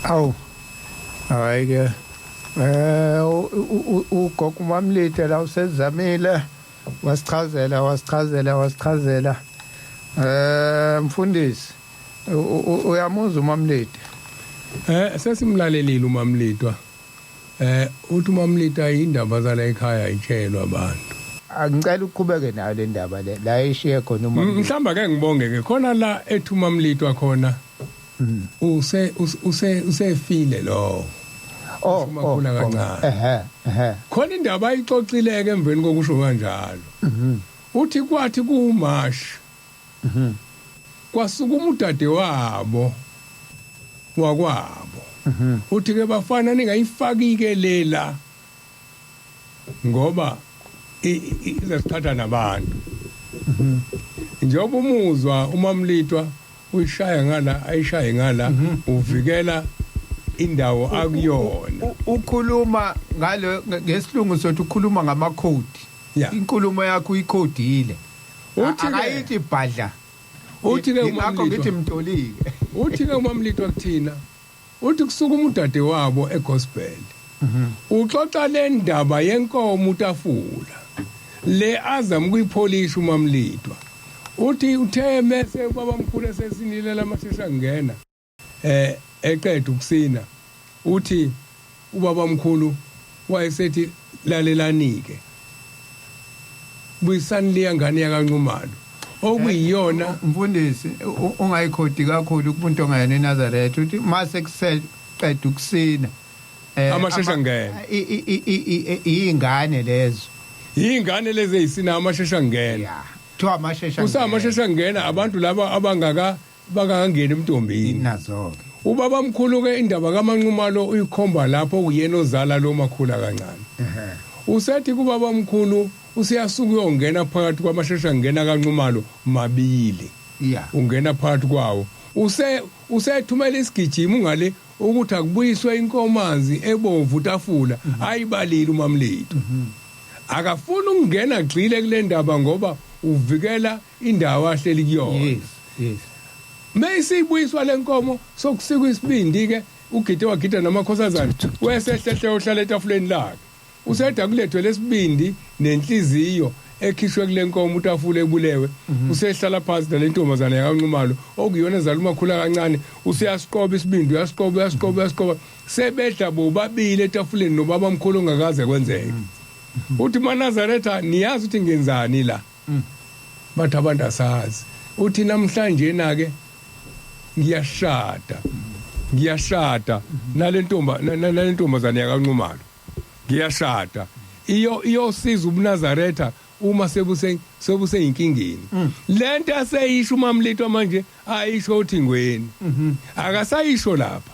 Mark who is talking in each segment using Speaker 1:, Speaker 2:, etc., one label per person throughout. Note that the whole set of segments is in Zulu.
Speaker 1: Awu. Hayi ke. Ugogo uMamlite la usezamile wasichazela. Mfundisi uyamuzwa uMamlite?
Speaker 2: Sesimlalelile uMamlitwa. Uthi uMamlitwa indaba zala ekhaya ayitshelwa abantu.
Speaker 1: Angicela ukuqhubeke nayo le ndaba le la eshiye khona uMamlitwa.
Speaker 2: Mhlamba ke ngibonge ke khona la ethi uMamlitwa khona. Usefile lo. uMakhula kancane. Khona indaba ayixoxileke emveni kokusho kanjalo. Uthi kwathi kuMashi. Kwasukuma udade wabo wakwabo. Uthi ke bafana ningayifaki-ke lela ngoba izasithatha nabantu. Njengoba umuzwa uMamlitwa uyishaya ngala ayishaye ngala uvikela indawo akuyona.
Speaker 1: Ukhuluma ngalo ngesilungu sothi ukhuluma ngamakhodi. Inkulumo yakho uyikhodile. Akayithi ibhadla.
Speaker 2: Uthi ke
Speaker 1: ngakho ngithi mtolike.
Speaker 2: Uthi ke uMamlitwa kuthina uthi kusuka umudade wabo egospel. Uxoxa le ndaba yenkomo uTafula. Le azama ukuyipholisha uMamlitwa. Uthi uthe mase ubabamkhulu esesinile lamashesha ngena. Eqeda ukusina. Uthi ubabamkhulu wayesethi lalelanike. Buyisani liya ngane yakanqumalo. Okuyiyona
Speaker 1: mfundisi ungayikhodi kakhulu kubuntu ongayena eNazaretha uthi mase kuseqeda ukusina
Speaker 2: amashesha ngena
Speaker 1: ingane lezo
Speaker 2: ezisina amashesha ngena
Speaker 1: kuthiwa amashesha
Speaker 2: amashesha ngena abantu laba bangangena emntombini
Speaker 1: nazo
Speaker 2: ubabamkhulu ke indaba kamanqumalo uyikhomba lapho uyena ozala lo Makhula kancane usethi kubabamkhulu usiyasuka uyongena phakathi kwamashesha ngena kanqumalo mabili ungena phakathi kwawo usethumela isigijima ungale ukuthi akubuyiswe inkomazi ebomvu uTafula ayibalile uMamlitwa akafuni ukungena gxile kule ndaba ngoba uvikela indawo ahleli kuyona Mayisibuyiswa lenkomo sokusikwa isibindi ke ugide wagida namakhosazana wesehlehle ohlala etafuleni lakhe usetha kulethwe lesibindi nenhliziyo ekhishwe kule nkomo uTafula ebulewe usehlala phansi nalentombazana yakanqumalo okuyona ezala uMakhula kancane usiyasiqoba isibindi uyasiqoba sebedla bobabili etafuleni nobabamkhulu ongakaze kwenzeke uthi maNazaretha niyazi ukuthi ngenzani la bathi abantu asazi uthi namhlanje na ke ngiyashada nalentombazana yakanqumalo ngiyashada iyosiza uMnazaretha uma sebuse inkingeni lento aseyisho uMamlitwa manje ayisho uthi ngweni akasayisho lapha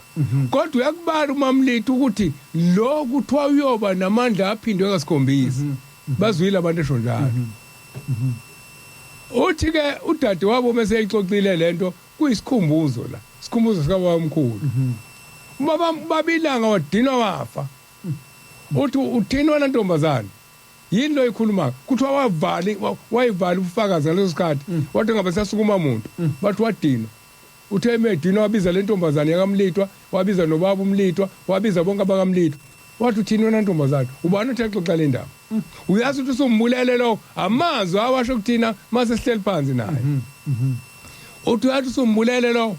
Speaker 2: kodwa uyakubala uMamlitwa ukuthi lo kuthiwa uyoba namandla aphindwe kasikhombisa bazwile abantu esho njalo uthi ke udade wabo mase eyixoxile lento kuyisikhumbuzo la isikhumbuzo sikababamkhulu babilanga wadinwa wafa uthi uthinwa nantombazana yini lo ikhuluma kuthiwa wayivala ubufakazi ngaleso sikhathi wathi ngabe sasukuma umuntu bathi wadinwa uthe emedinwa wabiza lentombazana yakamlitwa wabiza nobaba umlitwa wabiza bonke abakamlitwa wathi uthinwa nantombazana ubani uthi axoxa le ndaba uyazi ukuthi usumbulele lo amazwi awasho kuthina mase sihleli phansi naye uthi uyathi usumbulele lo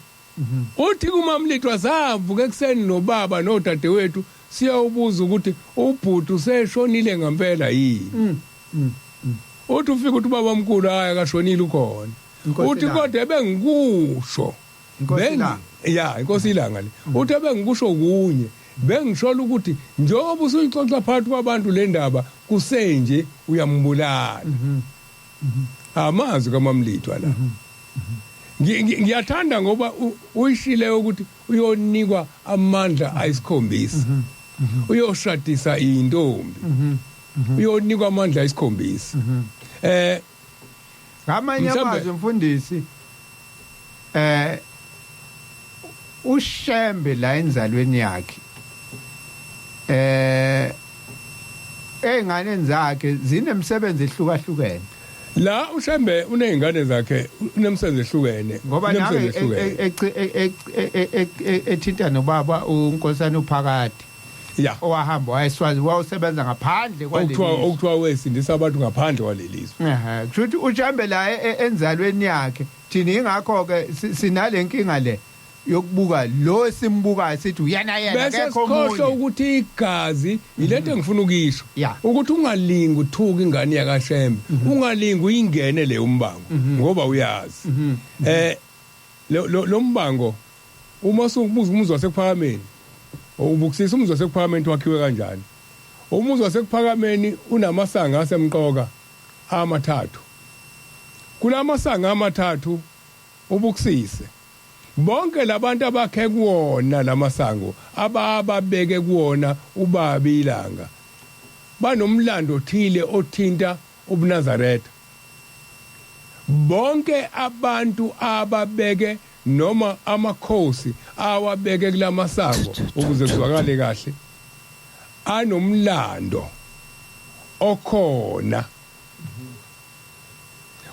Speaker 2: uthi kuMamlitwa savuka ekseni nobaba nodade wethu siyawubuza ukuthi ubhuti useshonile ngempela yini uthi ufika uthi babamkhulu hayi akashonile ukhona uthi kodwa bengikusho inkosi ilanga le uthi bengikusho kunye bengishola ukuthi njengoba usuyixoxa phakathi kwabantu le ndaba kusenje uyambulala amazwi kaMamlitwa la ngiyathanda ngoba uyishile ukuthi uyonikwa amandla ayisikhombisa uyoshadisa intombi uyonikwa amandla ayisikhombisa
Speaker 1: ngamanye amazwi mfundisi uShembe la enzalweni yakhe ey'nganeni zakhe zinemsebenzi ehlukahlukene
Speaker 2: la uShembe unezingane zakhe unemsebenzi ehlukene
Speaker 1: ngoba nange ethinta nobaba uNkosana uPhakathi
Speaker 2: ya
Speaker 1: owahamba wayeSwazi wawusebenza ngaphandle
Speaker 2: okuthiwa wesindisa abantu ngaphandle kwalelizwe
Speaker 1: kushuthi uShembe la enzalweni yakhe thina ingakho ke sinalenkinga le yokubuka lo simbukayo sithi uyana yena
Speaker 2: akekho omunye bese ukuthi igazi yilento engifuna ukisho ukuthi ungalingi uthuka ingane yakaShembe ungalingi uyingene le umbango ngoba uyazi lo mbango uma usubuza umuzi wasekuphakameni ubukisisa umuzi wasekuphakameni wakhiwe kanjani umuzi wasekuphakameni unamasanga asemqoka amathathu kulamasanga amathathu ubukisise bonke labantu abakhe kuwona lamasango ababeke kuwona ubaba ilanga banomlando othile othinta ubuNazaretha bonke abantu ababeke noma amakhosi awabeke kulamasango ukuze kuzwakale kahle anomlando okhona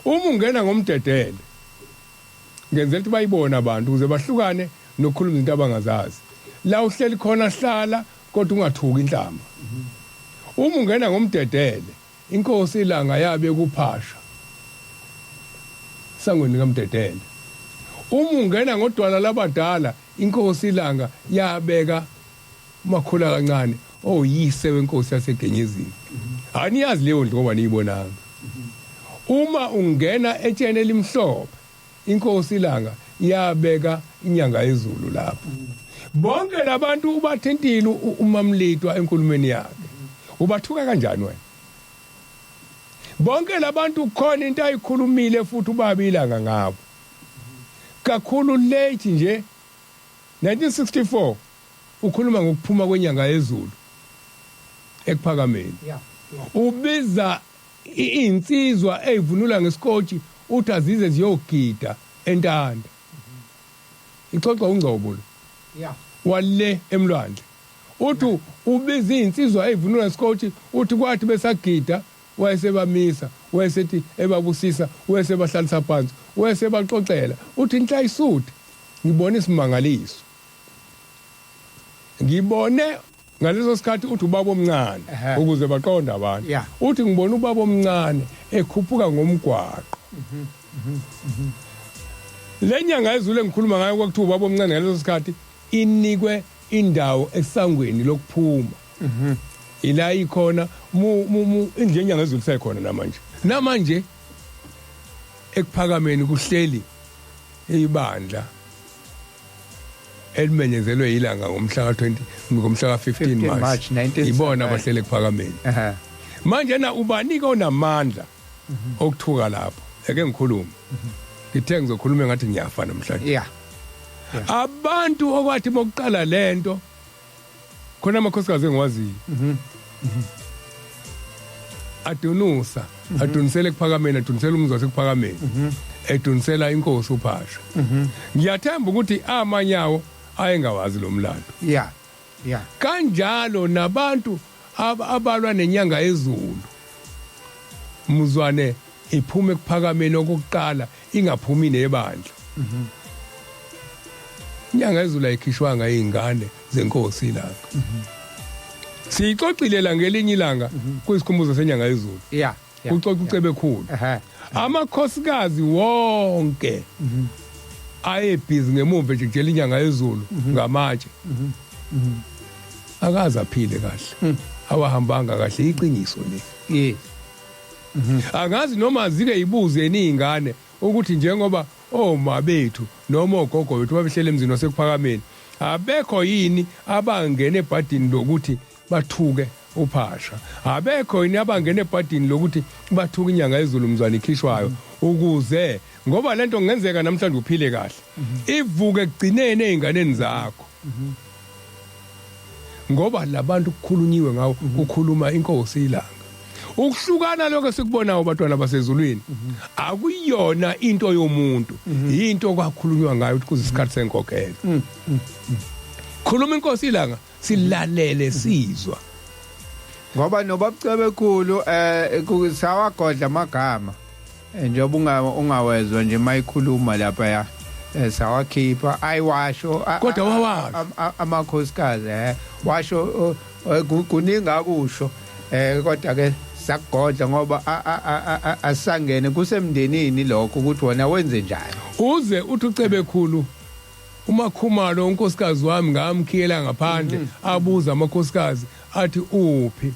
Speaker 2: uma ungena ngomdedele ngenzela ukuthi bayibone abantu ukuze bahlukane nokukhuluma izinto abangazazi la uhleli khona hlala kodwa ungathuki inhlamba uma ungena ngomdedele inkosi ilanga yabe kuphasha sangweni kamdedele uma ungena ngodwala labadala inkosi ilanga yabeka uMakhula kancane oyise wenkosi yasegenyezini aniyazi leyo ndlu ngoba niyibonanga uma ungena etsheni elimhlophe inkosi ilanga yabeka inyanga yezulu lapho bonke labantu ubathintile umamlitwa enkulumeni yakhe ubathuka kanjani wena bonke labantu khona into ayikhulumile futhi ubaba ilanga ngabo kakhulu late nje 1964 ukhuluma ngokuphuma kwenyanga yezulu ekuphakameni ubiza insizwa eyivunula ngesikotshi uthi azize ziyogida entanda ixoxa ungcobo wale emlwandle uthi ubiza insizwa eyivunula ngesikotshi uthi kwathi besagida wayesebamisa wayesethi ebabusisa wayesebahlalisa phansi wayesebaxoxela uthi inhla isuthi ngibone isimangaliso ngibone ngaleso sikhathi uthi ubaba omncane ukuze baqonde abantu uthi ngibona ubaba omncane ekhuphuka ngomgwaqo lenyanga yezulu engikhuluma ngayo kwakuthiwa ubaba omncane ngaleso sikhathi inikwe indawo esangweni lokuphuma ila ikhona indlu yenyanga yezulu sekhona namanje ekuphakameni kuhleli ibandla elimenyezelwe ilanga ngomhla ka20 ngomhla ka15 March ibona abahlele kuphakameni manje na ubanika onamandla okuthuka lapho ake ngikhulume ngithe ngizokhuluma ngathi ngiyafa namhlanje abantu okwathi bokuqala lento khona amakhosikazi engiwaziyo adunusa adunisele kuphakameni adunisele umzi wasekuphakameni edunisela inkosi uPhasha ngiyathemba ukuthi amanyawo ayengawazi lo mlando kanjalo nabantu abalwa nenyanga yezulu muzwane iphume kuphakameni okuqala ingaphumi nebandla inyanga yezulu ayikhishwanga izingane zenkosi ilanga siyixoxile la ngelinye ilanga kuyisikhumbuzo senyanga yezulu kuxoxa ucebe khulu amakhosikazi wonke ayebhizi ngemuva nje kujela inyanga yezulu ngamatshe akaze aphile kahle awahambanga kahle iqiniso le angazi noma zike ibuze izingane ukuthi njengoba oma bethu noma ogogo bethu babehlele emzini wasekuphakameni abekho yini abangene ebhadini lokuthi bathuke uPhasha abekho yini abangene ebhadini lokuthi bathuke inyanga yezulu mzwana ikhishwayo ukuze ngoba lento ngenzeka namhlanje uphile kahle ivuke egcinene ezinganeni zakho ngoba labantu kukhulunyiwe ngawo ukukhuluma inkosi ilanga ukuhlukana lokho sikubonayo abatwana basezulwini akuyona into yomuntu into kwakhulunywa ngayo ukuthi kuzisikhathi senkokhelo khuluma inkosi ilanga silalele sizwa
Speaker 1: ngoba nobabcebe khulu kusawagodla amagama njengoba ungawezwa nje mayikhuluma lapha ya sawakhipha ayiwasho
Speaker 2: kodwa wawasho
Speaker 1: amakhosikazi washo kuningi akusho kodwa ke sakugodla ngoba asangene kusemndenini lokho ukuthi wona wenze njani
Speaker 2: uze uthi ucebe khulu uMakhumalo unkosikazi wami ngamkhiyela ngaphandle abuza amakhosikazi athi uphi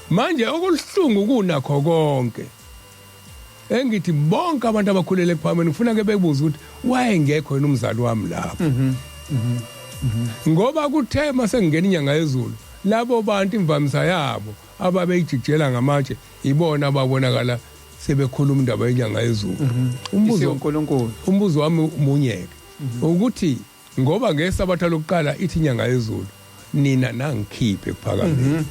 Speaker 2: manje okulihlungu kunakho konke engithi bonke abantu abakhulele kuphambili ngifuna ke bebuza ukuthi wayengekho yena umzali wami lapho ngoba kuthe mase ngena inyanga yezulu labo bantu imvamisa yabo ababeyijijela ngamatshe ibona ababonakala sebekhuluma indaba yenyanga yezulu umbuzo wami umunyeke ukuthi ngoba ngesabatha lokuqala ithi inyanga yezulu nina nangikhiphe kuphakameni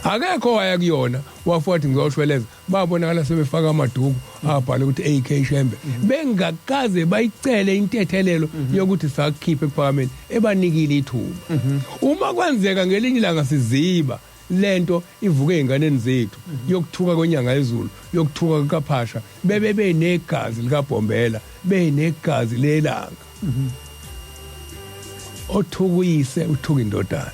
Speaker 2: akekho waya kuyona wafuthi ngizoshweleza babonakala sebefaka amaduku abhala ukuthi AK Shembe bengakaze bayicele intethelelo yokuthi sakukhiphe kuphakameni ebanikile ithuba uma kwenzeka ngelinye ilanga siziba lento ivuke einganeni zethu yokuthuka kwenyanga yezulu yokuthuka kaphasha bebe negazi likaBhombela benegazi lelanga othukuyise uthuka indodana